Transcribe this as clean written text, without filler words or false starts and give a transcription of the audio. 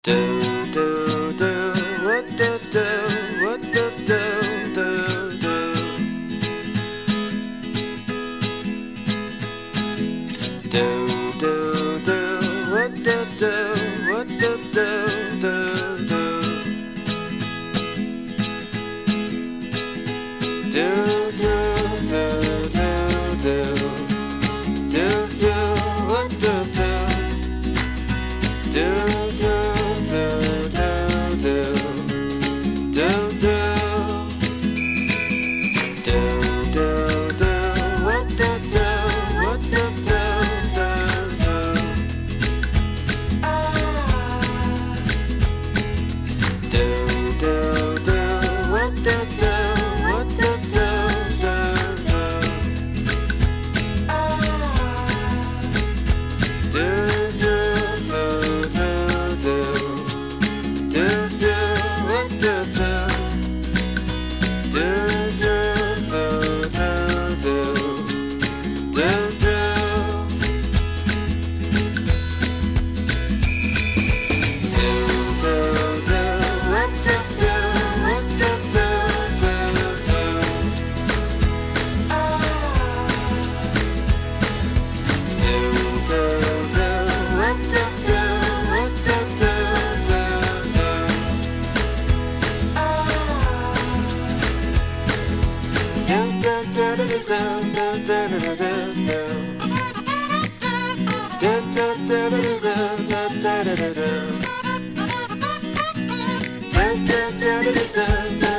Do do do, what do do, what do do do do. Do do do, what do do, what do do do do. Do do do do do. Do do, what do do. Do do do do do. Do do. Do do do, what do do, what do do do do. Ah. Do do do, what do do, what do do do do. Ah. Do do do do do. Do do, what do do. Do do do do do. Do do. Do do do, what do do, what do do do do. Ah. Do do do, what do do, what do do do do. Ah. Do do do do do do do do do do. Do do do do do do do do do do. Do do do do do do.